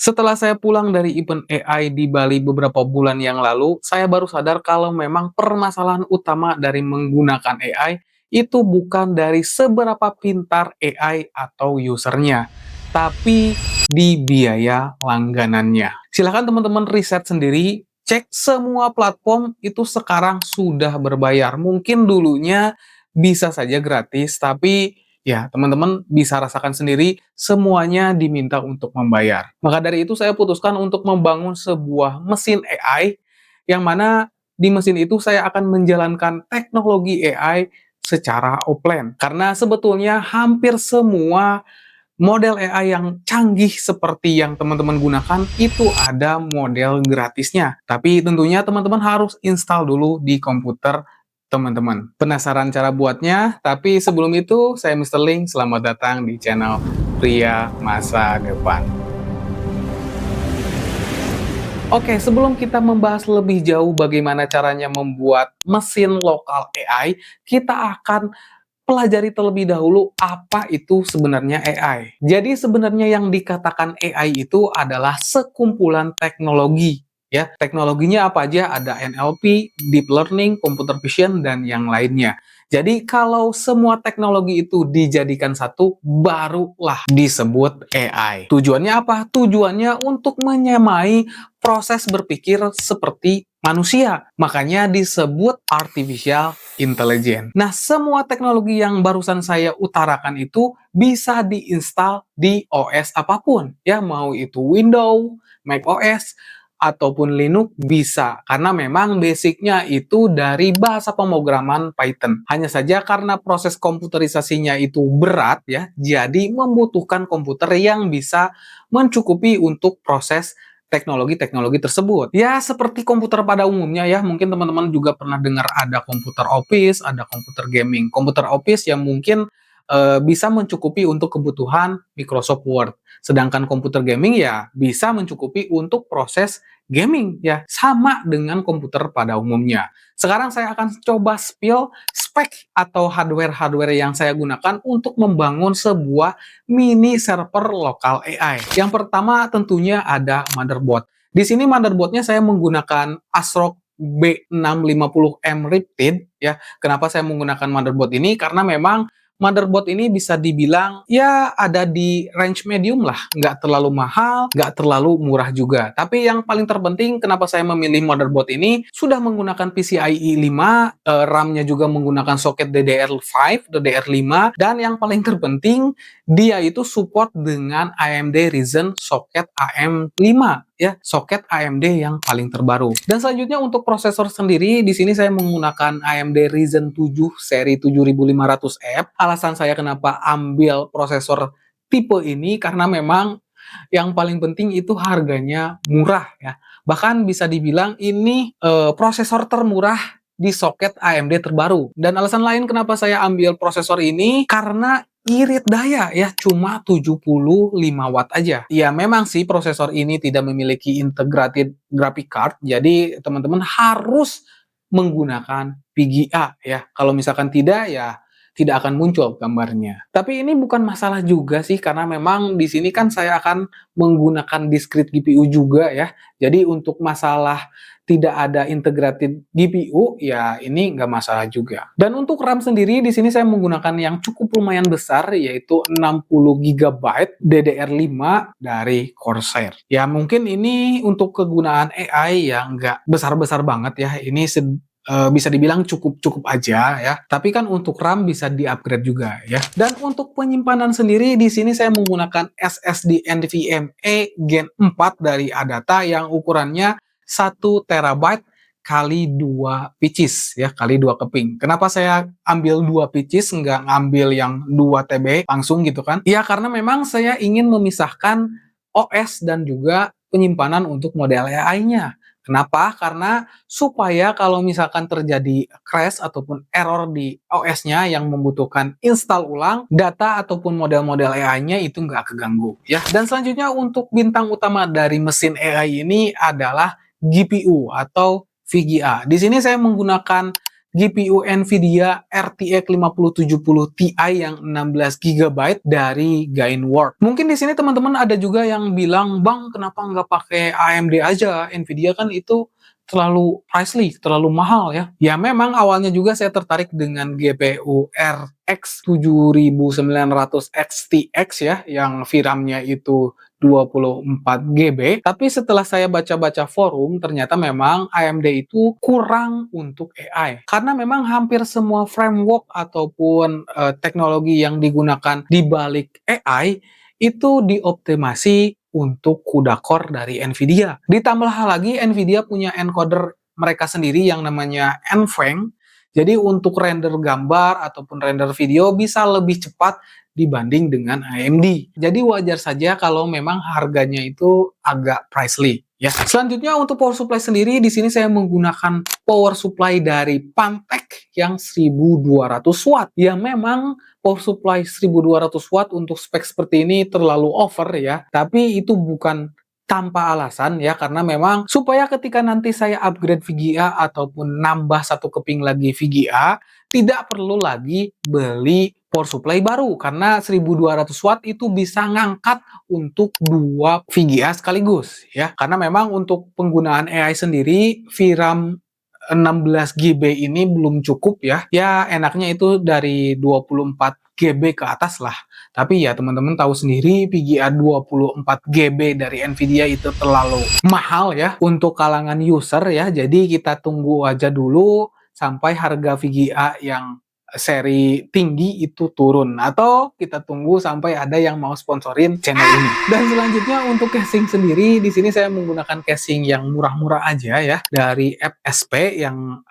Setelah saya pulang dari event AI di Bali beberapa bulan yang lalu, saya baru sadar kalau memang permasalahan utama dari menggunakan AI itu bukan dari seberapa pintar AI atau usernya, tapi di biaya langganannya. Silahkan teman-teman riset sendiri, cek semua platform itu sekarang sudah berbayar. Mungkin dulunya bisa saja gratis, tapi ya, teman-teman bisa rasakan sendiri, semuanya diminta untuk membayar. Maka dari itu saya putuskan untuk membangun sebuah mesin AI, yang mana di mesin itu saya akan menjalankan teknologi AI secara offline. Karena sebetulnya hampir semua model AI yang canggih seperti yang teman-teman gunakan itu ada model gratisnya. Tapi tentunya teman-teman harus install dulu di komputer teman-teman. Penasaran cara buatnya? Tapi sebelum itu, saya Mr. Link. Selamat datang di channel Pria Masa Depan. Oke, sebelum kita membahas lebih jauh bagaimana caranya membuat mesin lokal AI, kita akan pelajari terlebih dahulu apa itu sebenarnya AI. Jadi sebenarnya yang dikatakan AI itu adalah sekumpulan teknologi. Ya, teknologinya apa aja? Ada NLP, Deep Learning, Computer Vision, dan yang lainnya. Jadi kalau semua teknologi itu dijadikan satu, barulah disebut AI. Tujuannya apa? Tujuannya untuk menyamai proses berpikir seperti manusia. Makanya disebut artificial intelligence. Nah, semua teknologi yang barusan saya utarakan itu bisa diinstal di OS apapun. Ya, mau itu Windows, Mac OS, ataupun Linux bisa. Karena memang basicnya itu dari bahasa pemrograman Python. Hanya saja karena proses komputerisasinya itu berat ya, jadi membutuhkan komputer yang bisa mencukupi untuk proses teknologi-teknologi tersebut. Ya, seperti komputer pada umumnya ya, mungkin teman-teman juga pernah dengar ada komputer office, ada komputer gaming. Komputer office yang mungkin bisa mencukupi untuk kebutuhan Microsoft Word. Sedangkan komputer gaming ya bisa mencukupi untuk proses gaming ya, sama dengan komputer pada umumnya. Sekarang saya akan coba spill spek atau hardware-hardware yang saya gunakan untuk membangun sebuah mini server lokal AI. Yang pertama tentunya ada motherboard. Di sini motherboardnya saya menggunakan ASRock B650M Riptide ya. Kenapa saya menggunakan motherboard ini? Karena memang motherboard ini bisa dibilang ya ada di range medium lah, nggak terlalu mahal, nggak terlalu murah juga. Tapi yang paling terpenting kenapa saya memilih motherboard ini sudah menggunakan PCIe 5, RAM-nya juga menggunakan soket DDR5, DDR5, dan yang paling terpenting dia itu support dengan AMD Ryzen soket AM5 ya, soket AMD yang paling terbaru. Dan selanjutnya untuk prosesor sendiri, di sini saya menggunakan AMD Ryzen 7 seri 7500F. Alasan saya kenapa ambil prosesor tipe ini karena memang yang paling penting itu harganya murah ya. Bahkan bisa dibilang ini prosesor termurah di soket AMD terbaru. Dan alasan lain kenapa saya ambil prosesor ini karena irit daya ya, cuma 75 watt aja. Ya memang sih prosesor ini tidak memiliki integrated graphic card, jadi teman-teman harus menggunakan VGA ya. Kalau misalkan tidak ya tidak akan muncul gambarnya. Tapi ini bukan masalah juga sih karena memang di sini kan saya akan menggunakan discrete GPU juga ya. Jadi untuk masalah tidak ada integrated GPU ya ini nggak masalah juga. Dan untuk RAM sendiri di sini saya menggunakan yang cukup lumayan besar yaitu 60 GB DDR5 dari Corsair. Ya mungkin ini untuk kegunaan AI yang nggak besar-besar banget ya. Ini bisa dibilang cukup-cukup aja ya. Tapi kan untuk RAM bisa di-upgrade juga ya. Dan untuk penyimpanan sendiri di sini saya menggunakan SSD NVMe Gen 4 dari Adata yang ukurannya 1 TB kali 2 pieces ya, kali 2 keping. Kenapa saya ambil 2 pieces nggak ngambil yang 2 TB langsung gitu kan? Ya karena memang saya ingin memisahkan OS dan juga penyimpanan untuk model AI-nya. Kenapa? Karena supaya kalau misalkan terjadi crash ataupun error di OS-nya yang membutuhkan install ulang, data ataupun model-model AI-nya itu nggak keganggu ya. Dan selanjutnya untuk bintang utama dari mesin AI ini adalah GPU atau VGA. Di sini saya menggunakan GPU Nvidia RTX 5070 Ti yang 16 GB dari Gainworks. Mungkin di sini teman-teman ada juga yang bilang, "Bang, kenapa nggak pakai AMD aja? Nvidia kan itu terlalu pricey, terlalu mahal ya." Ya memang awalnya juga saya tertarik dengan GPU RX 7900 XTX ya, yang VRAM-nya itu 24 GB. Tapi setelah saya baca-baca forum, ternyata memang AMD itu kurang untuk AI. Karena memang hampir semua framework ataupun teknologi yang digunakan di balik AI itu dioptimasi untuk CUDA core dari Nvidia. Ditambah lagi Nvidia punya encoder mereka sendiri yang namanya NVENC. Jadi untuk render gambar ataupun render video bisa lebih cepat dibanding dengan AMD. Jadi wajar saja kalau memang harganya itu agak pricey ya. Selanjutnya untuk power supply sendiri di sini saya menggunakan power supply dari Pantech yang 1200 watt. Ya memang power supply 1200 watt untuk spek seperti ini terlalu over ya. Tapi itu bukan tanpa alasan ya, karena memang supaya ketika nanti saya upgrade VGA ataupun nambah satu keping lagi VGA, tidak perlu lagi beli power supply baru, karena 1200 watt itu bisa ngangkat untuk dua VGA sekaligus ya. Karena memang untuk penggunaan AI sendiri VRAM 16 GB ini belum cukup ya. Ya enaknya itu dari 24 GB ke atas lah. Tapi ya teman-teman tahu sendiri VGA 24 GB dari Nvidia itu terlalu mahal ya untuk kalangan user ya. Jadi kita tunggu aja dulu sampai harga VGA yang seri tinggi itu turun, atau kita tunggu sampai ada yang mau sponsorin channel ini. Dan selanjutnya untuk casing sendiri di sini saya menggunakan casing yang murah-murah aja ya dari FSP yang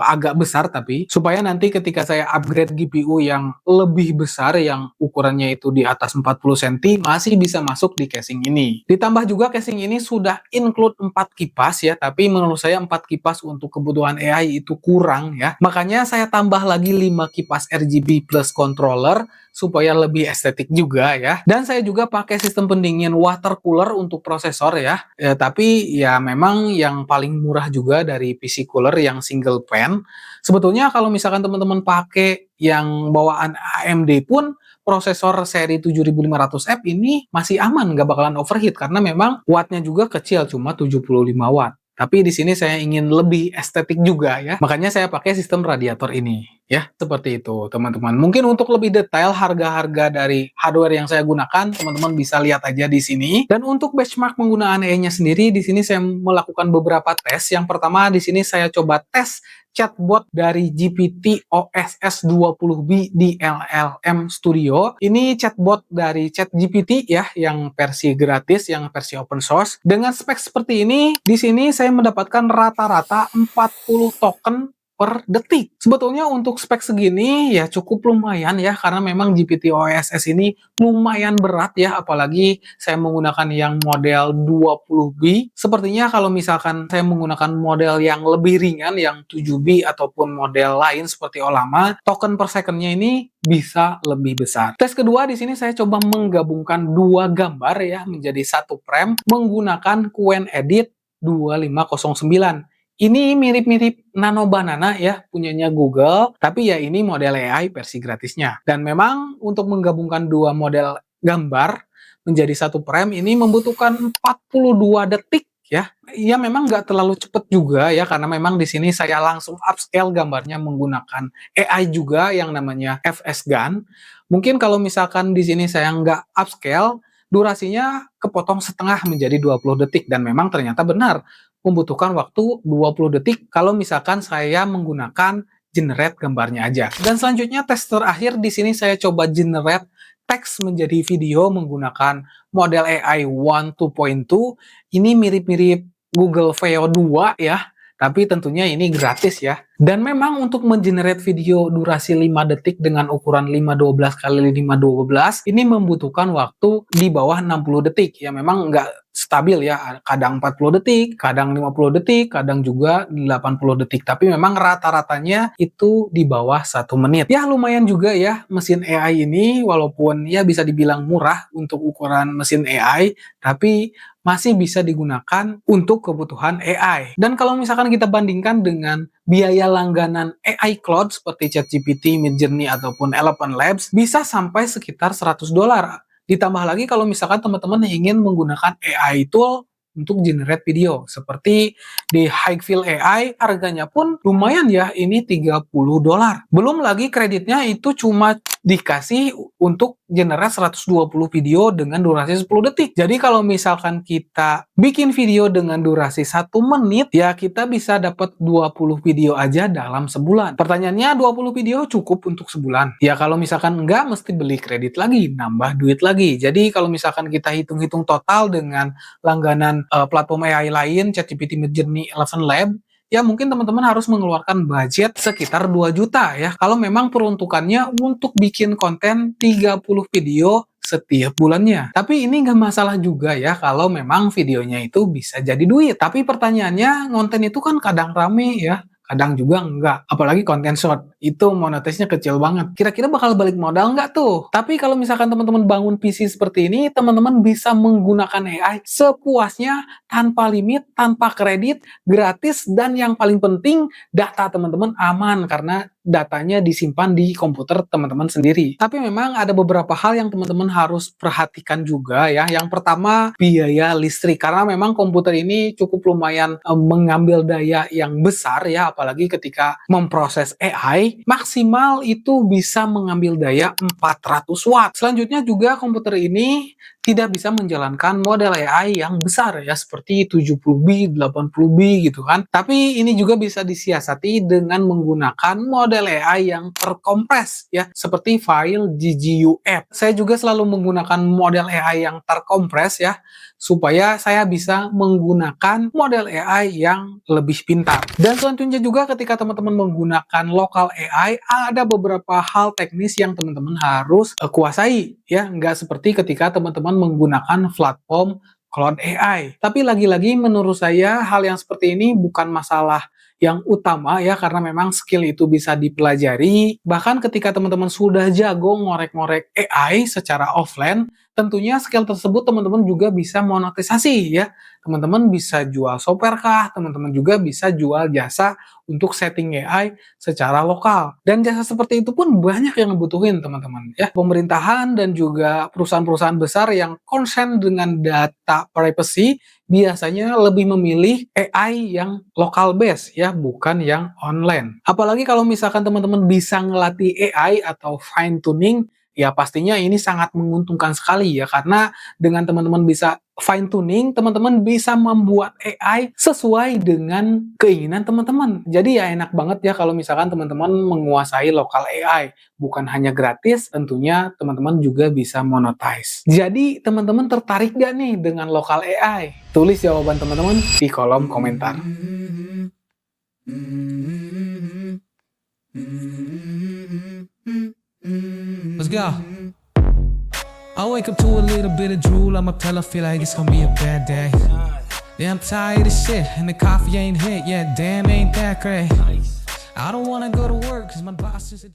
agak besar, tapi supaya nanti ketika saya upgrade GPU yang lebih besar yang ukurannya itu di atas 40 cm masih bisa masuk di casing ini. Ditambah juga casing ini sudah include 4 kipas ya, tapi menurut saya 4 kipas untuk kebutuhan AI itu kurang ya. Makanya saya tambah lagi 5 kipas RGB plus controller supaya lebih estetik juga ya. Dan saya juga pakai sistem pendingin water cooler untuk prosesor ya. Tapi ya memang yang paling murah juga dari PC cooler yang single fan. Sebetulnya kalau misalkan teman-teman pakai yang bawaan AMD pun prosesor seri 7500F ini masih aman, nggak bakalan overheat karena memang wattnya juga kecil, cuma 75 watt. Tapi di sini saya ingin lebih estetik juga ya. Makanya saya pakai sistem radiator ini. Ya, seperti itu teman-teman. Mungkin untuk lebih detail harga-harga dari hardware yang saya gunakan, teman-teman bisa lihat aja di sini. Dan untuk benchmark penggunaan AI-nya sendiri, di sini saya melakukan beberapa tes. Yang pertama di sini saya coba tes chatbot dari GPT OSS 20B di LLM Studio. Ini chatbot dari ChatGPT ya, yang versi gratis, yang versi open source. Dengan spek seperti ini, di sini saya mendapatkan rata-rata 40 token per detik. Sebetulnya untuk spek segini ya cukup lumayan ya, karena memang GPT OSS ini lumayan berat ya, apalagi saya menggunakan yang model 20B. Sepertinya kalau misalkan saya menggunakan model yang lebih ringan, yang 7B ataupun model lain seperti Ollama, token per secondnya ini bisa lebih besar. Tes kedua di sini saya coba menggabungkan dua gambar ya menjadi satu frame menggunakan QuenEdit 2509. Ini mirip-mirip Nano Banana ya, punyanya Google, tapi ya ini model AI versi gratisnya. Dan memang untuk menggabungkan dua model gambar menjadi satu frame ini membutuhkan 42 detik ya. Ya memang nggak terlalu cepet juga ya, karena memang di sini saya langsung upscale gambarnya menggunakan AI juga yang namanya FSGAN. Mungkin kalau misalkan di sini saya nggak upscale, durasinya kepotong setengah menjadi 20 detik, dan memang ternyata benar membutuhkan waktu 20 detik kalau misalkan saya menggunakan generate gambarnya aja. Dan selanjutnya tes terakhir di sini saya coba generate teks menjadi video menggunakan model AI 1.2. Ini mirip-mirip Google Veo 2 ya, tapi tentunya ini gratis ya. Dan memang untuk mengenerate video durasi 5 detik dengan ukuran 512 kali 512 ini membutuhkan waktu di bawah 60 detik. Ya memang nggak stabil ya, kadang 40 detik, kadang 50 detik, kadang juga 80 detik. Tapi memang rata-ratanya itu di bawah 1 menit. Ya lumayan juga ya mesin AI ini, walaupun ya bisa dibilang murah untuk ukuran mesin AI, tapi masih bisa digunakan untuk kebutuhan AI. Dan kalau misalkan kita bandingkan dengan biaya langganan AI Cloud seperti ChatGPT, Midjourney, ataupun Eleven Labs, bisa sampai sekitar $100. Ditambah lagi kalau misalkan teman-teman ingin menggunakan AI tool untuk generate video. Seperti di Hikvill AI, harganya pun lumayan ya, ini $30. Belum lagi kreditnya itu cuma dikasih untuk generate 120 video dengan durasi 10 detik. Jadi kalau misalkan kita bikin video dengan durasi 1 menit, ya kita bisa dapat 20 video aja dalam sebulan. Pertanyaannya, 20 video cukup untuk sebulan? Ya kalau misalkan enggak, mesti beli kredit lagi, nambah duit lagi. Jadi kalau misalkan kita hitung-hitung total dengan langganan platform AI lain, ChatGPT, Midjourney, Eleven Lab, ya mungkin teman-teman harus mengeluarkan budget sekitar 2 juta ya. Kalau memang peruntukannya untuk bikin konten 30 video setiap bulannya. Tapi ini nggak masalah juga ya kalau memang videonya itu bisa jadi duit. Tapi pertanyaannya, konten itu kan kadang rame ya, kadang juga enggak. Apalagi konten short, itu monetisnya kecil banget. Kira-kira bakal balik modal nggak tuh? Tapi kalau misalkan teman-teman bangun PC seperti ini, teman-teman bisa menggunakan AI sepuasnya, tanpa limit, tanpa kredit, gratis, dan yang paling penting, data teman-teman aman karena datanya disimpan di komputer teman-teman sendiri. Tapi memang ada beberapa hal yang teman-teman harus perhatikan juga ya. Yang pertama, biaya listrik. Karena memang komputer ini cukup lumayan mengambil daya yang besar ya, apalagi ketika memproses AI, maksimal itu bisa mengambil daya 400 watt. Selanjutnya juga komputer ini tidak bisa menjalankan model AI yang besar ya, seperti 70B, 80B gitu kan. Tapi ini juga bisa disiasati dengan menggunakan model AI yang terkompres ya, seperti file GGUF. Saya juga selalu menggunakan model AI yang terkompres ya, supaya saya bisa menggunakan model AI yang lebih pintar. Dan selanjutnya juga ketika teman-teman menggunakan local AI, ada beberapa hal teknis yang teman-teman harus kuasai ya, nggak seperti ketika teman-teman menggunakan platform Cloud AI. Tapi lagi-lagi menurut saya hal yang seperti ini bukan masalah yang utama ya, karena memang skill itu bisa dipelajari. Bahkan ketika teman-teman sudah jago ngorek-ngorek AI secara offline, tentunya skill tersebut teman-teman juga bisa monetisasi ya. Teman-teman bisa jual software kah, teman-teman juga bisa jual jasa untuk setting AI secara lokal. Dan jasa seperti itu pun banyak yang ngebutuhin teman-teman ya. Pemerintahan dan juga perusahaan-perusahaan besar yang concern dengan data privacy biasanya lebih memilih AI yang lokal base ya, bukan yang online. Apalagi kalau misalkan teman-teman bisa ngelatih AI atau fine tuning, ya pastinya ini sangat menguntungkan sekali ya, karena dengan teman-teman bisa fine tuning, teman-teman bisa membuat AI sesuai dengan keinginan teman-teman. Jadi ya enak banget ya kalau misalkan teman-teman menguasai lokal AI. Bukan hanya gratis, tentunya teman-teman juga bisa monetize. Jadi teman-teman tertarik gak nih dengan lokal AI? Tulis jawaban teman-teman di kolom komentar. Let's go. I wake up to a little bit of drool. I'ma tell her feel like it's gonna be a bad day. Yeah, I'm tired of shit and the coffee ain't hit yet. Damn, ain't that great. I don't wanna go to work cause my boss is a